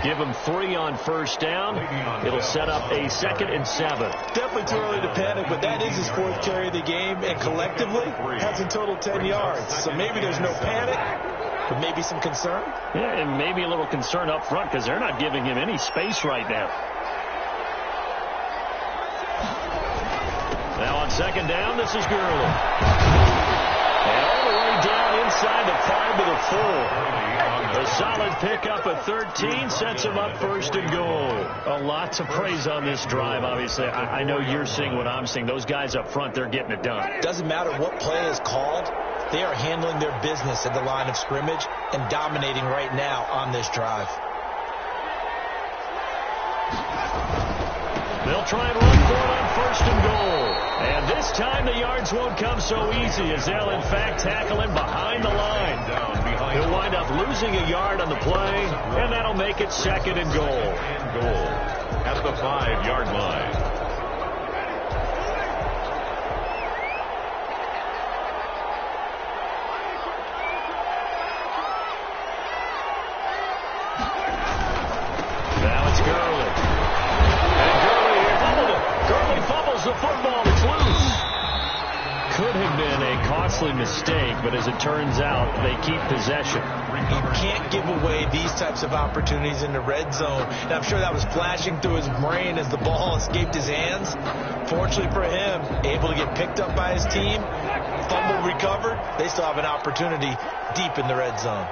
Give them 3 on first down. It'll set up a 2nd and 7. Definitely too early to panic, but that is his 4th carry of the game, and collectively has a total 10 yards. So maybe there's no panic, but maybe some concern. Yeah, and maybe a little concern up front because they're not giving him any space right now. Now on 2nd down, this is Gurley. And all the way down inside the 5 to the 4. A solid pickup at 13 sets him up 1st and goal. Lots of praise on this drive, obviously. I know you're seeing what I'm seeing. Those guys up front, they're getting it done. Doesn't matter what play is called. They are handling their business at the line of scrimmage and dominating right now on this drive. They'll try and run for it on 1st and goal. And this time the yards won't come so easy as they'll, in fact, tackle him behind the line. He'll wind up losing a yard on the play, and that'll make it 2nd and goal. At the 5-yard line. Now it's Gurley. And Gurley here fumbled it. Gurley fumbles the football. It's loose. Could have been a costly mistake, but as it turns out, they keep possession. You can't give away these types of opportunities in the red zone. And I'm sure that was flashing through his brain as the ball escaped his hands. Fortunately for him, able to get picked up by his team, fumble recovered. They still have an opportunity deep in the red zone.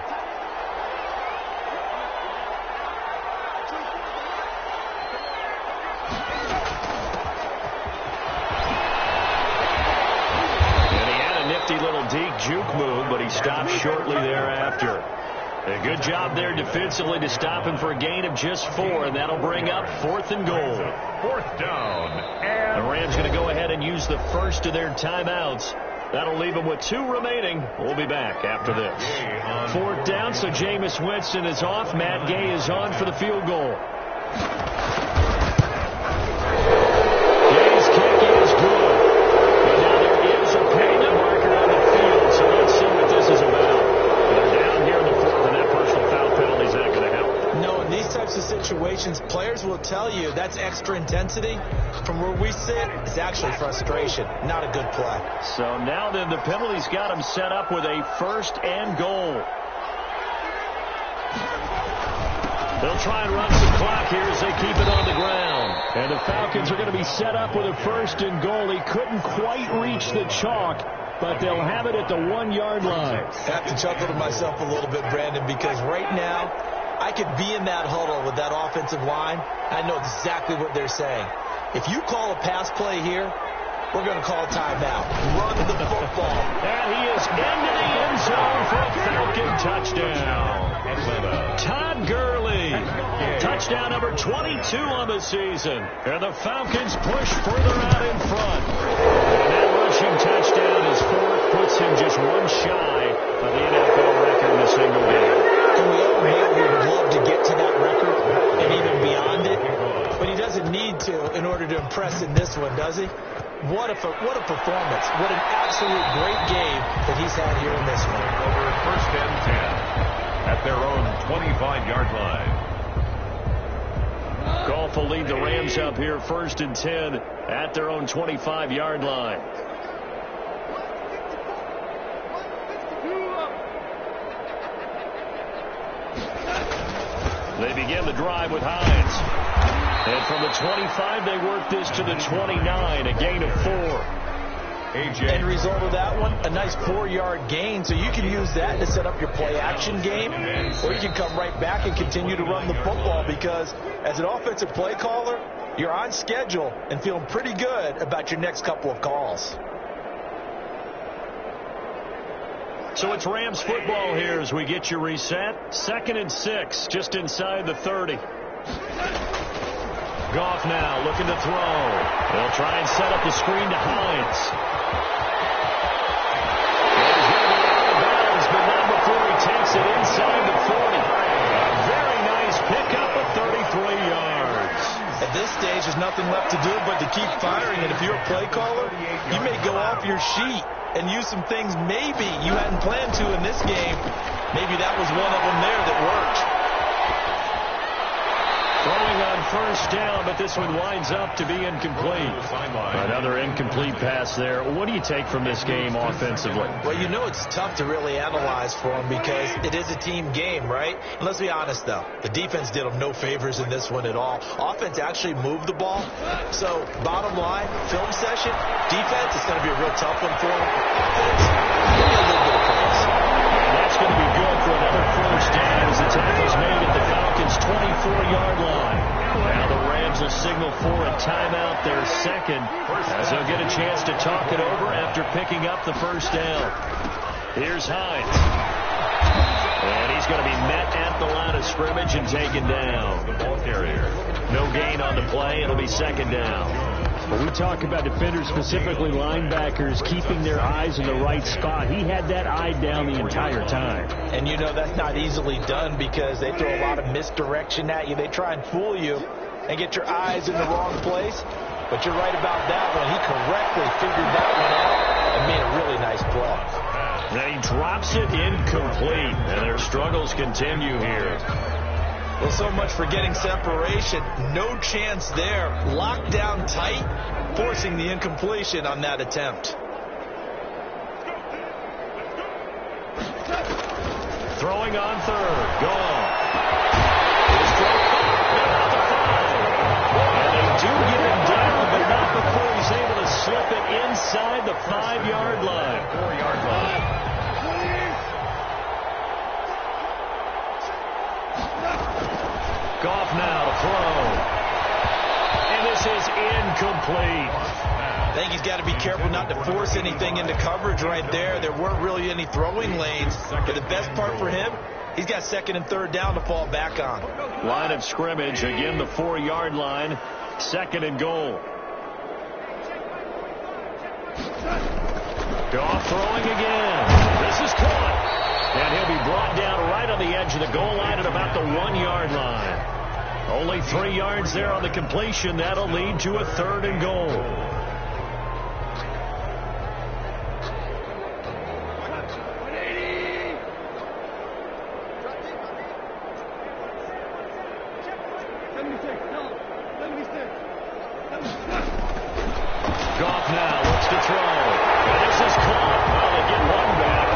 Little deep juke move, but he stopped shortly thereafter. A good job there defensively to stop him for a gain of just 4, and that'll bring up 4th and goal. 4th down. And the Rams going to go ahead and use the first of their timeouts. That'll leave them with 2 remaining. We'll be back after this. 4th down, so Jameis Winston is off. Matt Gay is on for the field goal. Gay's kick is good. Of situations, players will tell you that's extra intensity. From where we sit, it's actually frustration, not a good play. So now then the penalty's got them set up with a 1st and goal. They'll try and run some clock here as they keep it on the ground. And the Falcons are going to be set up with a 1st and goal. He couldn't quite reach the chalk, but they'll have it at the 1-yard line. I have to chuckle to myself a little bit, Brandon, because right now I could be in that huddle with that offensive line. I know exactly what they're saying. If you call a pass play here, we're going to call a timeout. Run the football. And he is into the end zone for a Falcon touchdown. Todd Gurley. Touchdown number 22 on the season. And the Falcons push further out in front. And that rushing touchdown is 4th, puts him just 1 shy of the NFL record in a single game. And we all know we would love to get to that record and even beyond it, but he doesn't need to in order to impress in this one, does he? What a performance. What an absolute great game that he's had here in this one. Over 1st and 10 at their own 25-yard line. Goff will lead the Rams up here 1st and 10 at their own 25-yard line. They begin the drive with Hines. And from the 25, they work this to the 29, a gain of 4. End result of that one, a nice 4-yard gain. So you can use that to set up your play-action game, or you can come right back and continue to run the football, because as an offensive play caller, you're on schedule and feeling pretty good about your next couple of calls. So it's Rams football here as we get you reset. 2nd and 6, just inside the 30. Goff now looking to throw. They'll try and set up the screen to Hines. But not before he takes it inside the 40. A very nice pickup of 33 yards. At this stage, there's nothing left to do but to keep firing. And if you're a play caller, you may go off your sheet and use some things maybe you hadn't planned to in this game. Maybe that was one of them there that worked. Throwing on 1st down, but this one winds up to be incomplete. Another incomplete pass there. What do you take from this game offensively? Well, you know it's tough to really analyze for them because it is a team game, right? And let's be honest, though. The defense did them no favors in this one at all. Offense actually moved the ball. So, bottom line, film session, defense is going to be a real tough one for them. Offense, maybe a little bit of praise. And that's going to be good for another 1st down as the tackle's made at the Falcons' 24-yard line. Now the Rams will signal for a timeout, their 2nd, as they'll get a chance to talk it over after picking up the 1st down. Here's Hines. And he's going to be met at the line of scrimmage and taken down. The ball carrier. No gain on the play. It'll be 2nd down. When we talk about defenders, specifically linebackers, keeping their eyes in the right spot, he had that eye down the entire time. And you know that's not easily done because they throw a lot of misdirection at you. They try and fool you and get your eyes in the wrong place. But you're right about that one. He correctly figured that one out and made a really nice play. Then he drops it incomplete, and their struggles continue here. Well, so much for getting separation. No chance there. Locked down tight, forcing the incompletion on that attempt. Throwing on 3rd. Gone. His throw about the 5. And they do get him down, but not before he's able to slip it inside the 5-yard line. 4-yard line. Goff now to throw. And this is incomplete. I think he's got to be careful not to force anything into coverage right there. There weren't really any throwing lanes. But the best part for him, he's got 2nd and 3rd down to fall back on. Line of scrimmage, again the 4-yard line. 2nd and goal. Goff throwing again. This is caught. And he'll be brought down right on the edge of the goal line at about the 1-yard line. Only 3 yards there on the completion. That'll lead to a 3rd and goal. Goff now looks to throw. And this is caught. Well, they get one back.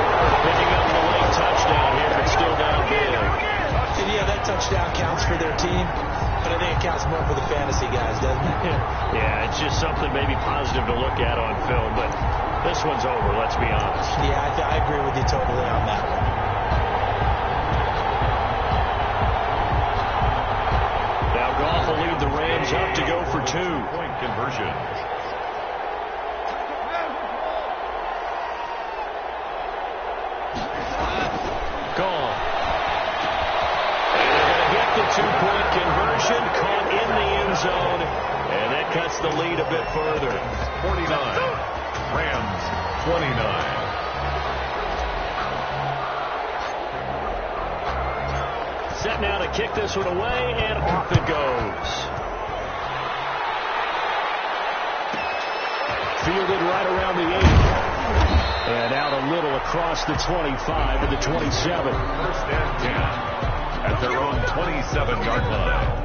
Picking up the late touchdown here, but still down big. And yeah, that touchdown counts for their team, but I think it counts more for the fantasy guys, doesn't it? Yeah, it's just something maybe positive to look at on film, but this one's over, let's be honest. Yeah, I agree with you totally on that one. Now Goff will lead the Rams up to go for 2. Point conversion. Gone. And they're going to get the 2-point conversion, caught in the end zone, and that cuts the lead a bit further. 49. Rams 29. Set now to kick this one away, and off it goes. Fielded right around the 8. And out a little across the 25 to the 27. 1st and 10 at their own 27-yard line.